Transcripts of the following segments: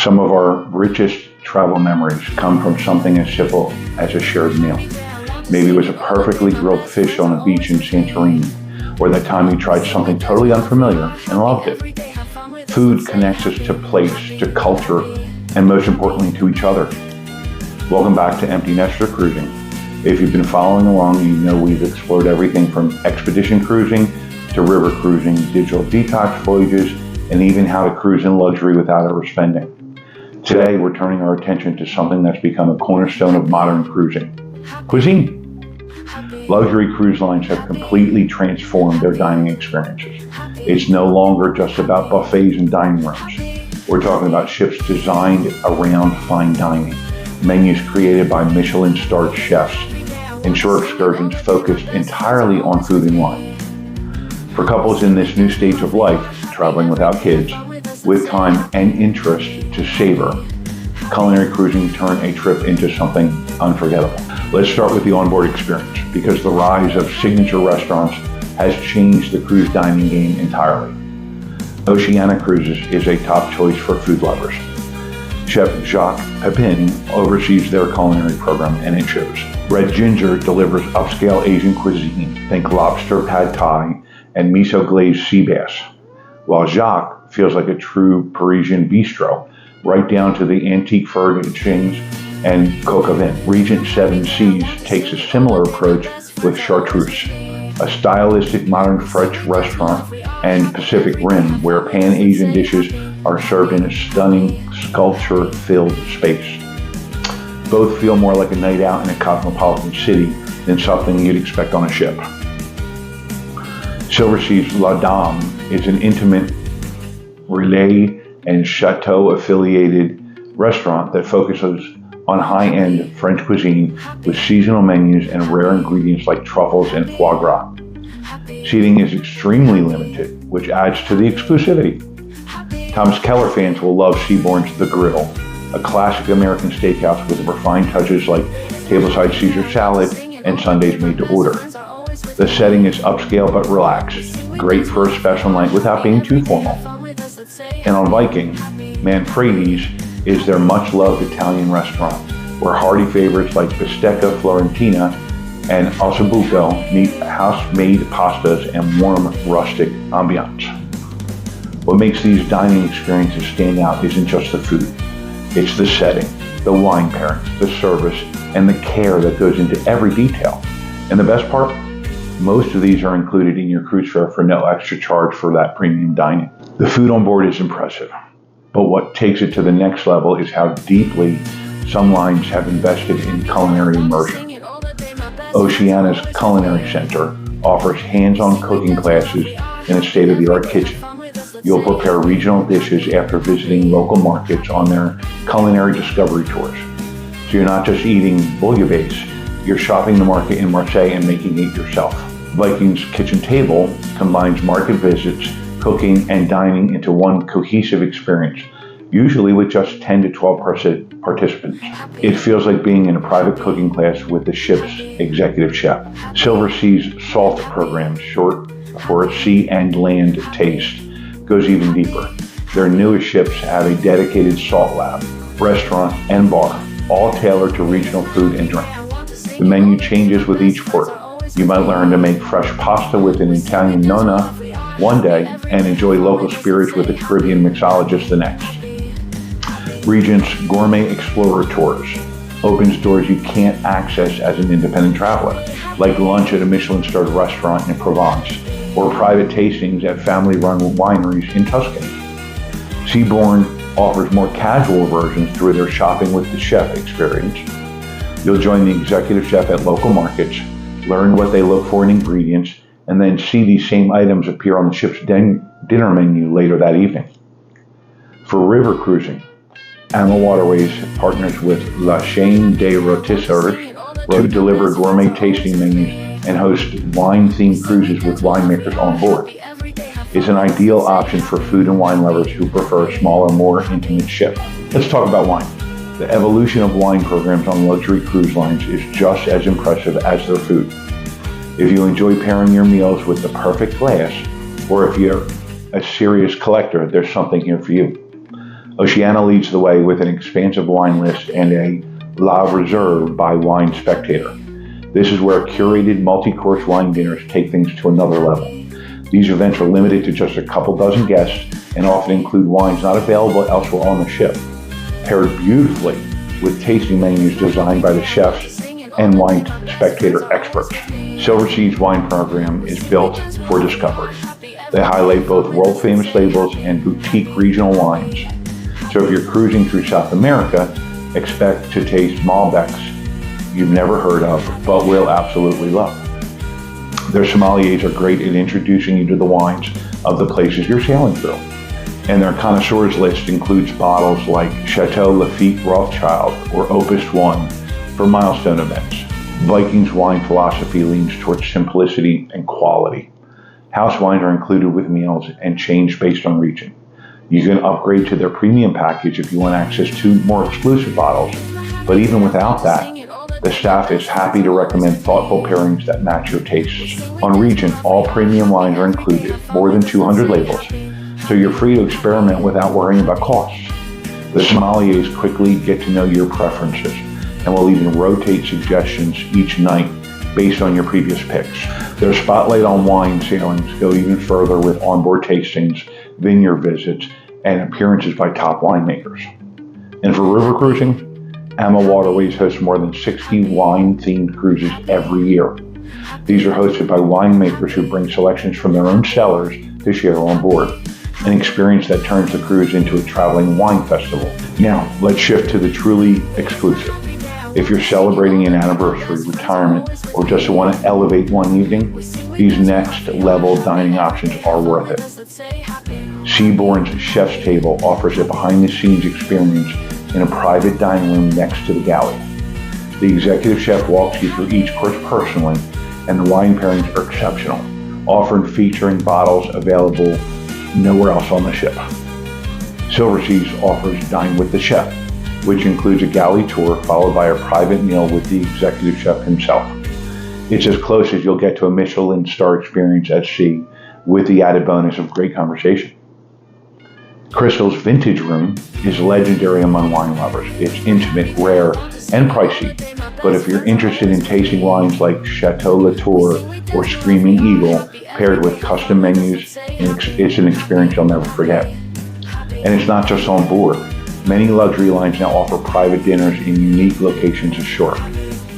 Some of our richest travel memories come from something as simple as a shared meal. Maybe it was a perfectly grilled fish on a beach in Santorini, or the time you tried something totally unfamiliar and loved it. Food connects us to place, to culture, and most importantly, to each other. Welcome back to Empty Nester Cruising. If you've been following along, you know we've explored everything from expedition cruising to river cruising, digital detox voyages, and even how to cruise in luxury without overspending. Today, we're turning our attention to something that's become a cornerstone of modern cruising: cuisine. Luxury cruise lines have completely transformed their dining experiences. It's no longer just about buffets and dining rooms. We're talking about ships designed around fine dining, menus created by Michelin-starred chefs, and shore excursions focused entirely on food and wine. For couples in this new stage of life, traveling without kids, with time and interest to savor, culinary cruising turned a trip into something unforgettable. Let's start with the onboard experience, because the rise of signature restaurants has changed the cruise dining game entirely. Oceania Cruises is a top choice for food lovers. Chef Jacques Pepin oversees their culinary program, and it shows. Red Ginger delivers upscale Asian cuisine, think lobster pad thai and miso glazed sea bass, while Jacques feels like a true Parisian bistro, right down to the antique furnishings and coq au vin. Regent Seven Seas takes a similar approach with Chartreuse, a stylistic modern French restaurant, and Pacific Rim, where Pan-Asian dishes are served in a stunning sculpture-filled space. Both feel more like a night out in a cosmopolitan city than something you'd expect on a ship. Silversea's La Dame is an intimate Relais and Chateau affiliated restaurant that focuses on high-end French cuisine with seasonal menus and rare ingredients like truffles and foie gras. Seating is extremely limited, which adds to the exclusivity. Thomas Keller fans will love Seabourn's The Grill, a classic American steakhouse with refined touches like tableside Caesar salad and sundaes made to order. The setting is upscale but relaxed, great for a special night without being too formal. And on Viking, Manfredi's is their much-loved Italian restaurant, where hearty favorites like bistecca florentina and ossobuco meet house-made pastas and warm rustic ambiance. What makes these dining experiences stand out isn't just the food. It's the setting, the wine pairings, the service, and the care that goes into every detail. And the best part? Most of these are included in your cruise fare for no extra charge for that premium dining. The food on board is impressive, but what takes it to the next level is how deeply some lines have invested in culinary immersion. Oceania's Culinary Center offers hands-on cooking classes in a state-of-the-art kitchen. You'll prepare regional dishes after visiting local markets on their culinary discovery tours. So you're not just eating bouillabaisse, you're shopping the market in Marseille and making it yourself. Viking's kitchen table combines market visits, cooking, and dining into one cohesive experience, usually with just 10 to 12 participants. It feels like being in a private cooking class with the ship's executive chef. Silversea's SALT program, short for Sea and Land Taste, goes even deeper. Their newest ships have a dedicated salt lab, restaurant, and bar, all tailored to regional food and drink. The menu changes with each port. You might learn to make fresh pasta with an Italian nonna one day and enjoy local spirits with a Caribbean mixologist the next. Regent's Gourmet Explorer Tours opens doors you can't access as an independent traveler, like lunch at a Michelin-starred restaurant in Provence or private tastings at family-run wineries in Tuscany. Seabourn offers more casual versions through their shopping with the chef experience. You'll join the executive chef at local markets, learn what they look for in ingredients, and then see these same items appear on the ship's dinner menu later that evening. For river cruising, Animal Waterways partners with La Chaîne des Rôtisseurs to deliver gourmet tasting menus and host wine-themed cruises with winemakers on board. It's an ideal option for food and wine lovers who prefer a smaller, more intimate ship. Let's talk about wine. The evolution of wine programs on luxury cruise lines is just as impressive as their food. If you enjoy pairing your meals with the perfect glass, or if you're a serious collector, there's something here for you. Oceania leads the way with an expansive wine list and a La Reserve by Wine Spectator. This is where curated multi-course wine dinners take things to another level. These events are limited to just a couple dozen guests and often include wines not available elsewhere on the ship, paired beautifully with tasting menus designed by the chefs and Wine Spectator experts. Silversea's wine program is built for discovery. They highlight both world-famous labels and boutique regional wines. So if you're cruising through South America, expect to taste Malbecs you've never heard of, but will absolutely love. Their sommeliers are great at introducing you to the wines of the places you're sailing through. And their connoisseurs list includes bottles like Chateau Lafite Rothschild or Opus One for milestone events. Viking's wine philosophy leans towards simplicity and quality. House wines are included with meals and change based on region. You can upgrade to their premium package if you want access to more exclusive bottles, but even without that, the staff is happy to recommend thoughtful pairings that match your tastes. On region, all premium wines are included, more than 200 labels, so you're free to experiment without worrying about costs. The sommeliers quickly get to know your preferences and will even rotate suggestions each night based on your previous picks. Their spotlight on wine sailings go even further with onboard tastings, vineyard visits, and appearances by top winemakers. And for river cruising, Ama Waterways hosts more than 60 wine-themed cruises every year. These are hosted by winemakers who bring selections from their own cellars to share on board, an experience that turns the cruise into a traveling wine festival. Now, let's shift to the truly exclusive. If you're celebrating an anniversary, retirement, or just want to elevate one evening, these next-level dining options are worth it. Seabourn's Chef's Table offers a behind-the-scenes experience in a private dining room next to the galley. The executive chef walks you through each course personally, and the wine pairings are exceptional, often featuring bottles available nowhere else on the ship. Silverseas offers Dine with the Chef, which includes a galley tour followed by a private meal with the executive chef himself. It's as close as you'll get to a Michelin-starred experience at sea, with the added bonus of great conversation. Crystal's Vintage Room is legendary among wine lovers. It's intimate, rare, and pricey, but if you're interested in tasting wines like Chateau Latour or Screaming Eagle paired with custom menus, it's an experience you'll never forget. And it's not just on board. Many luxury lines now offer private dinners in unique locations ashore.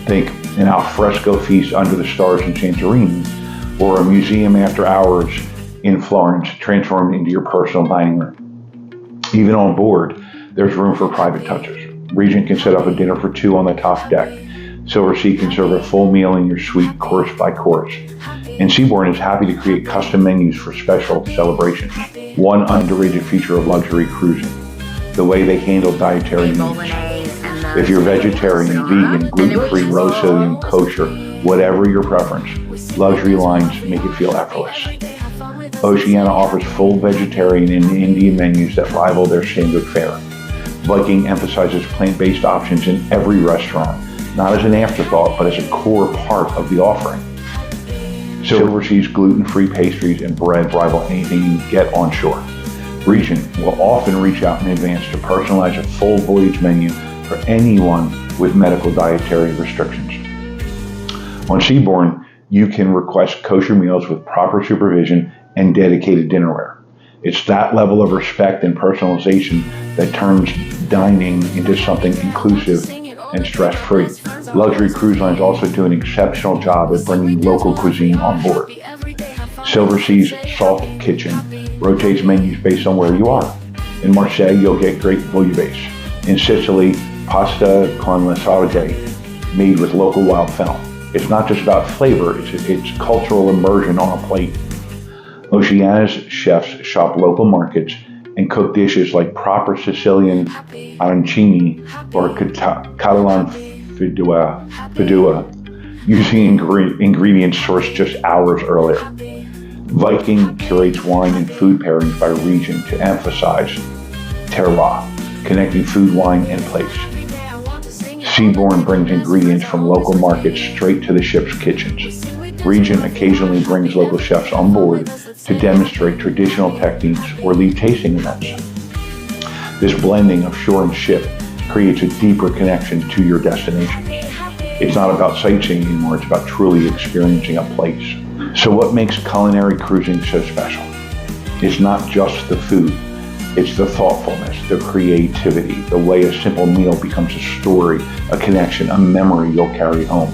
Think an alfresco feast under the stars in Santorini, or a museum after hours in Florence transformed into your personal dining room. Even on board, there's room for private touches. Regent can set up a dinner for two on the top deck. Silversea can serve a full meal in your suite course by course. And Seabourn is happy to create custom menus for special celebrations. One underrated feature of luxury cruising: the way they handle dietary needs. If you're vegetarian, vegan, gluten-free, low-sodium, kosher, whatever your preference, luxury lines make it feel effortless. Oceania offers full vegetarian and Indian menus that rival their standard fare. Viking emphasizes plant-based options in every restaurant, not as an afterthought, but as a core part of the offering. Silversea's gluten-free pastries and bread rival anything you get on shore. Regent will often reach out in advance to personalize a full voyage menu for anyone with medical dietary restrictions. On Seabourn, you can request kosher meals with proper supervision and dedicated dinnerware. It's that level of respect and personalization that turns dining into something inclusive and stress-free. Luxury cruise lines also do an exceptional job at bringing local cuisine on board. Silversea's Salt Kitchen rotates menus based on where you are. In Marseille, you'll get great bouillabaisse. In Sicily, pasta con la salade, made with local wild fennel. It's not just about flavor, it's cultural immersion on a plate. Oceania's chefs shop local markets and cook dishes like proper Sicilian arancini or Catalan fideuà, using ingredients sourced just hours earlier. Viking curates wine and food pairings by region to emphasize terroir, connecting food, wine, and place. Seabourn brings ingredients from local markets straight to the ship's kitchens. Regent occasionally brings local chefs on board to demonstrate traditional techniques or lead tasting events. This blending of shore and ship creates a deeper connection to your destination. It's not about sightseeing anymore, it's about truly experiencing a place. So what makes culinary cruising so special? It's not just the food, it's the thoughtfulness, the creativity, the way a simple meal becomes a story, a connection, a memory you'll carry home.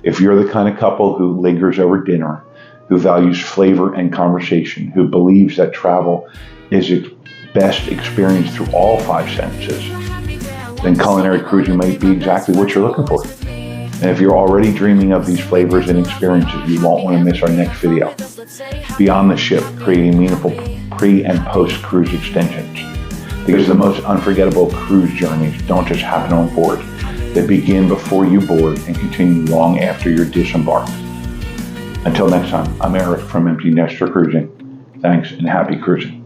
If you're the kind of couple who lingers over dinner, who values flavor and conversation, who believes that travel is best experienced through all five senses, then culinary cruising may be exactly what you're looking for. And if you're already dreaming of these flavors and experiences, you won't want to miss our next video. Beyond the ship, creating meaningful pre- and post-cruise extensions. Because the most unforgettable cruise journeys don't just happen on board. They begin before you board and continue long after you're disembarked. Until next time, I'm Eric from Empty Nester Cruising. Thanks and happy cruising.